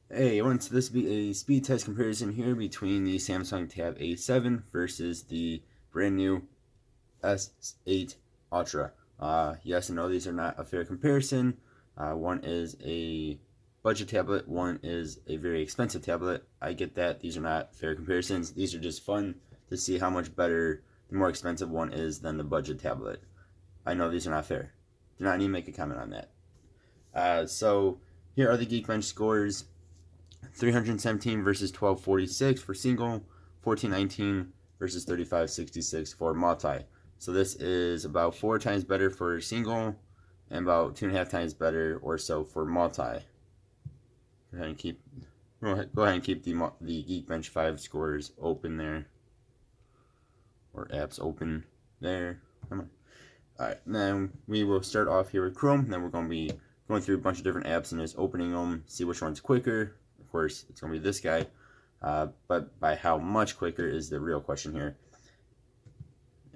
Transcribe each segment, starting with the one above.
Hey, I want this to be a speed test comparison here between the Samsung Tab A7 versus the brand new S8 Ultra. Yes, I know these are not a fair comparison. One is a budget tablet, one is a very expensive tablet. I get that. These are not fair comparisons. These are just fun to see how much better the more expensive one is than the budget tablet. I know these are not fair. Do not need to make a comment on that. So here are the Geekbench scores. 317 versus 1246 for single, 1419 versus 3566 for multi. So this is about 4 times better for single and about 2.5 times better or so for multi. Go ahead and keep the Geekbench 5 scores open there, or apps open there. Come on. Alright, then we will start off here with Chrome. Then we're going to be going through a bunch of different apps and just opening them, see which one's quicker. Of course, it's going to be this guy. But by how much quicker is the real question here.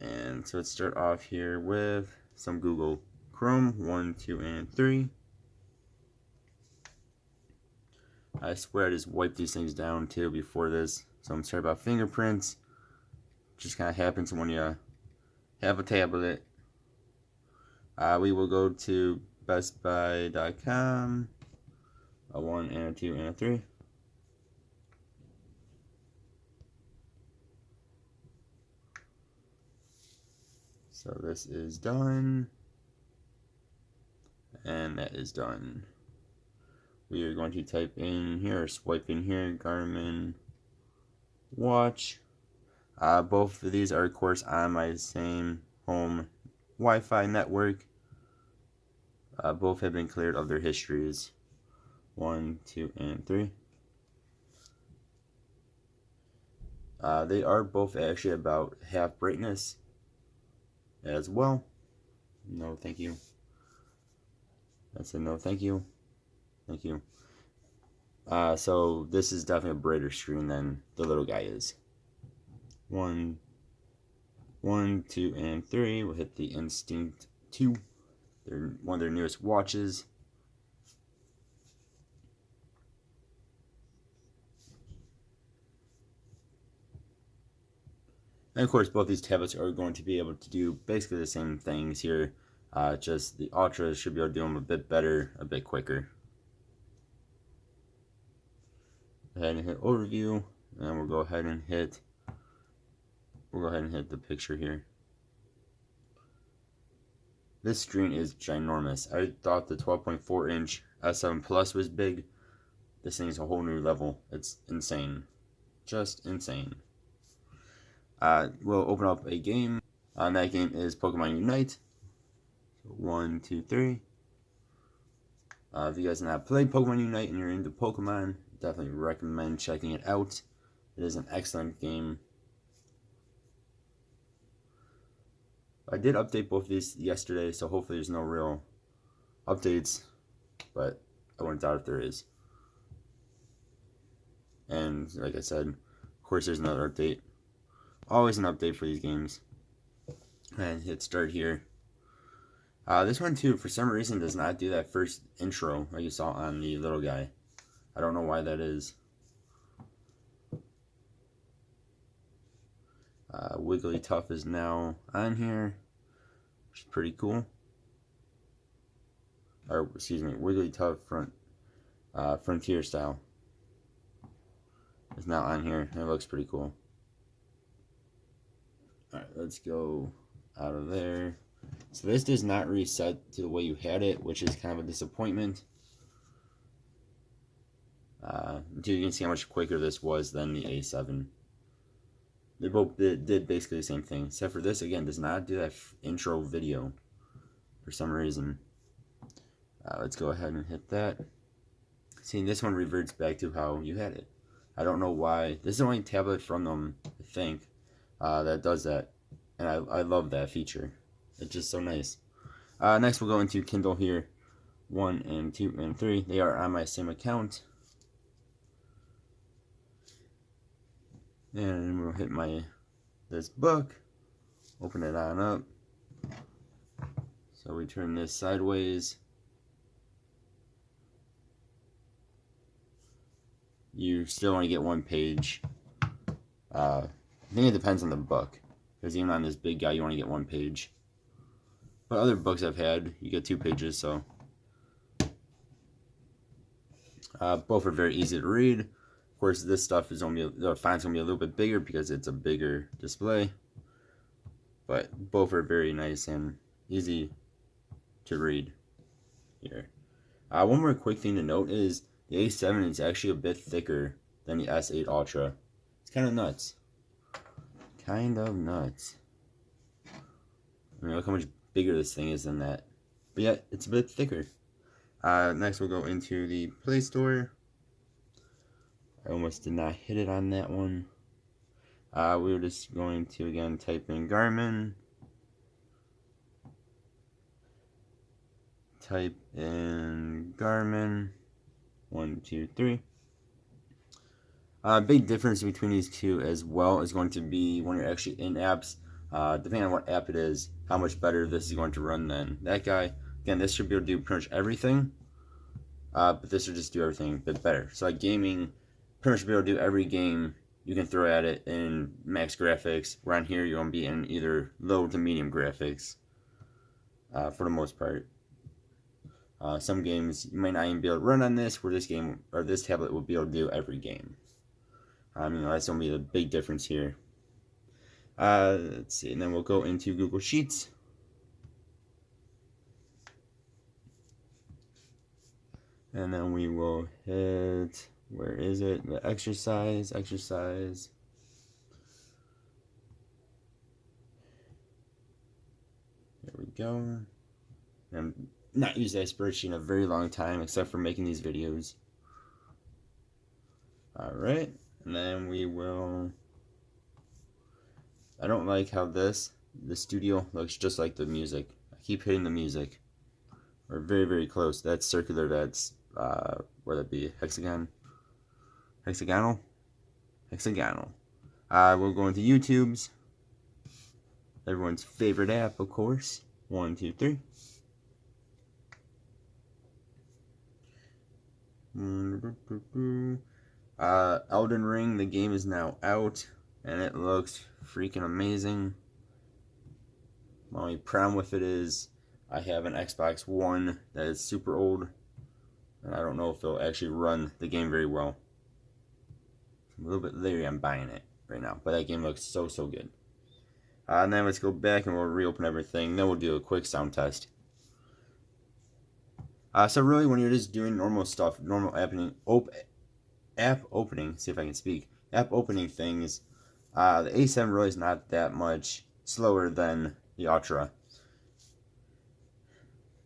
And so let's start off here with some Google Chrome, 1, 2, and 3. I swear I just wiped these things down too before this. So I'm sorry about fingerprints. Just kind of happens when you have a tablet. We will go to bestbuy.com, a 1 and a 2 and a 3. So this is done, and that is done. We are going to type in here, or swipe in here, Garmin watch. Both of these are, of course, on my same home Wi-Fi network. Both have been cleared of their histories. 1, 2, and 3. They are both actually about half brightness as well. No, thank you. That's a no, thank you. Thank you. So this is definitely a brighter screen than the little guy is. 1, 2, and 3. We'll hit the Instinct 2. They're one of their newest watches. And of course, both these tablets are going to be able to do basically the same things here. Just the Ultra should be able to do them a bit better, a bit quicker. Go ahead and hit overview, and we'll go ahead and hit the picture here. This screen is ginormous. I thought the 12.4-inch S7 Plus was big. This thing is a whole new level. It's insane. Just insane. We'll open up a game. That game is Pokemon Unite. 1, 2, 3. If you guys have not played Pokemon Unite and you're into Pokemon, definitely recommend checking it out. It is an excellent game. I did update both of these yesterday, so hopefully there's no real updates, but I wouldn't doubt if there is. And like I said, of course there's another update. Always an update for these games. And hit start here. This one too, for some reason, does not do that first intro like you saw on the little guy. I don't know why that is. Wigglytuff is now on here, which is pretty cool. Or excuse me, Wigglytuff Frontier style is now on here. It looks pretty cool. Alright, let's go out of there. So this does not reset to the way you had it, which is kind of a disappointment. Until you can see how much quicker this was than the A7. They both did basically the same thing, except for this, again, does not do that intro video for some reason. Let's go ahead and hit that. See, this one reverts back to how you had it. I don't know why. This is the only tablet from them, I think, that does that. And I love that feature. It's just so nice. Next, we'll go into Kindle here. 1 and 2 and 3. They are on my same account. And we'll hit this book. Open it on up. So we turn this sideways. you still only get one page. I think it depends on the book, because even on this big guy, you only get one page. But other books I've had, you get 2 pages, so. Both are very easy to read. Of course, this stuff is only, the font's gonna be a little bit bigger because it's a bigger display. But both are very nice and easy to read here. One more quick thing to note is the A7 is actually a bit thicker than the S8 Ultra. It's kind of nuts. Kind of nuts. I mean, look how much bigger this thing is than that. But yeah, it's a bit thicker. Next, we'll go into the Play Store. I almost did not hit it on that one. We were just going to, again, type in Garmin. Type in Garmin. 1, 2, 3. Big difference between these two as well is going to be when you're actually in apps. Depending on what app it is, how much better this is going to run than that guy. Again, this should be able to do pretty much everything. But this will just do everything a bit better. So like gaming, pretty much be able to do every game you can throw at it in max graphics. Around here, you're going to be in either low to medium graphics for the most part. Some games you might not even be able to run on this, where this game or this tablet will be able to do every game. That's going to be the big difference here. Let's see, and then we'll go into Google Sheets. And then we will hit, where is it? The exercise. There we go. I'm not used that spreadsheet in a very long time, except for making these videos. Alright, and then we will, I don't like how the studio looks just like the music. I keep hitting the music. We're very, very close. That's circular, that's, what would that be? Hexagonal? We'll go into YouTube's. Everyone's favorite app, of course. 1, 2, 3. Elden Ring, the game is now out, and it looks freaking amazing. My only problem with it is I have an Xbox One that is super old, and I don't know if it'll actually run the game very well. I'm a little bit leery on buying it right now, but that game looks so good. And then let's go back and we'll reopen everything. Then we'll do a quick sound test. So really, when you're just doing normal stuff, normal app opening, see if I can speak, app opening things, the A7 really is not that much slower than the Ultra.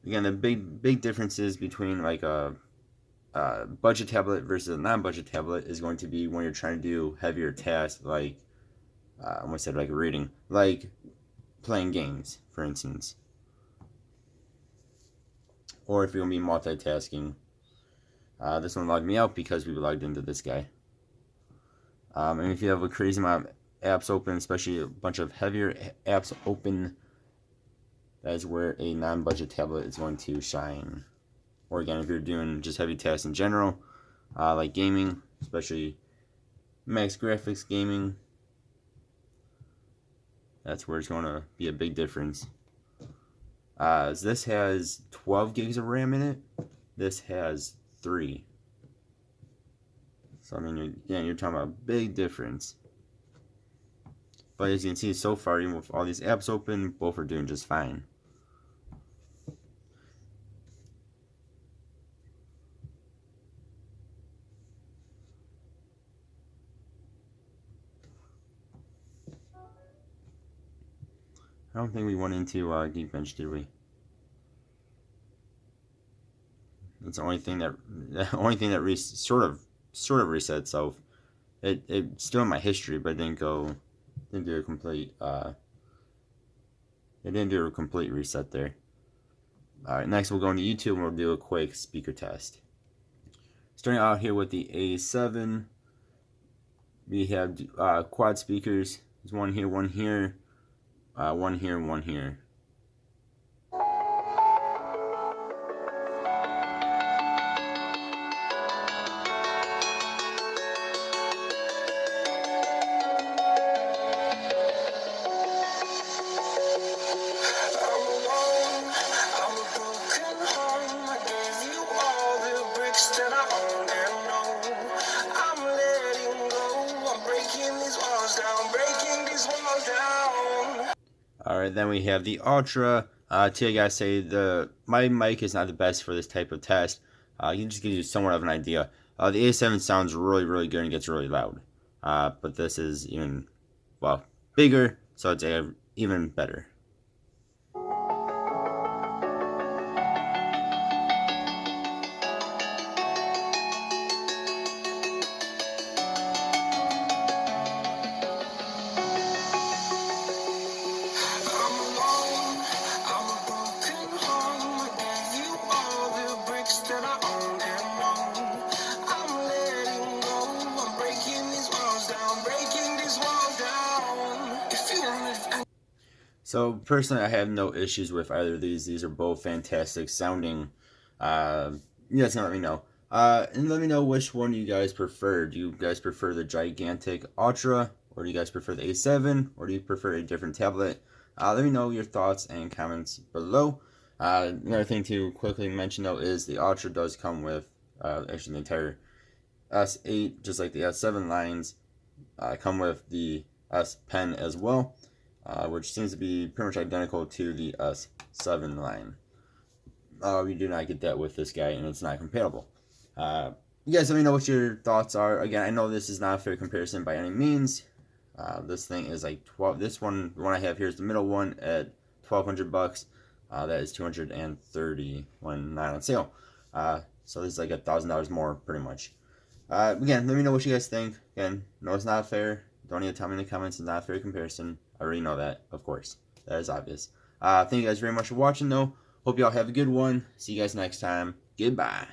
Again, the big differences between like a budget tablet versus a non-budget tablet is going to be when you're trying to do heavier tasks, like I almost said like reading, like playing games, for instance, or if you're gonna be multitasking. This one logged me out because we logged into this guy. And if you have a crazy amount of apps open, especially a bunch of heavier apps open, that is where a non-budget tablet is going to shine. Or again, if you're doing just heavy tasks in general, like gaming, especially max graphics gaming, that's where it's going to be a big difference. This has 12 gigs of RAM in it. This has 3. So I mean, you're talking about a big difference. But as you can see so far, even with all these apps open, both are doing just fine. I don't think we went into Geekbench, did we? That's the only thing that sort of reset itself. It's still in my history, but it didn't do a complete reset there. Alright, next we'll go into YouTube and we'll do a quick speaker test. Starting out here with the A7, we have quad speakers. There's one here, one here, one here, one here. Alright, then we have the Ultra. To you guys say my mic is not the best for this type of test. You can just give you somewhat of an idea. The A7 sounds really, really good and gets really loud. But this is even, well, bigger, so it's even better. So personally, I have no issues with either of these. These are both fantastic sounding. You guys can let me know. And let me know which one you guys prefer. Do you guys prefer the gigantic Ultra, or do you guys prefer the A7, or do you prefer a different tablet? Let me know your thoughts and comments below. Another thing to quickly mention though is the Ultra does come with actually the entire S8, just like the S7 lines, come with the S Pen as well. Which seems to be pretty much identical to the S7 line. We do not get that with this guy, and it's not compatible. You guys let me know what your thoughts are. Again, I know this is not a fair comparison by any means. This thing is like 12. This one, the one I have here is the middle one at $1,200. That is $230 when not on sale. So this is like $1,000 more, pretty much. Again, let me know what you guys think. Again, no, it's not fair. Don't need to tell me in the comments. It's not a fair comparison. I already know that, of course. That is obvious. Thank you guys very much for watching, though. Hope y'all have a good one. See you guys next time. Goodbye.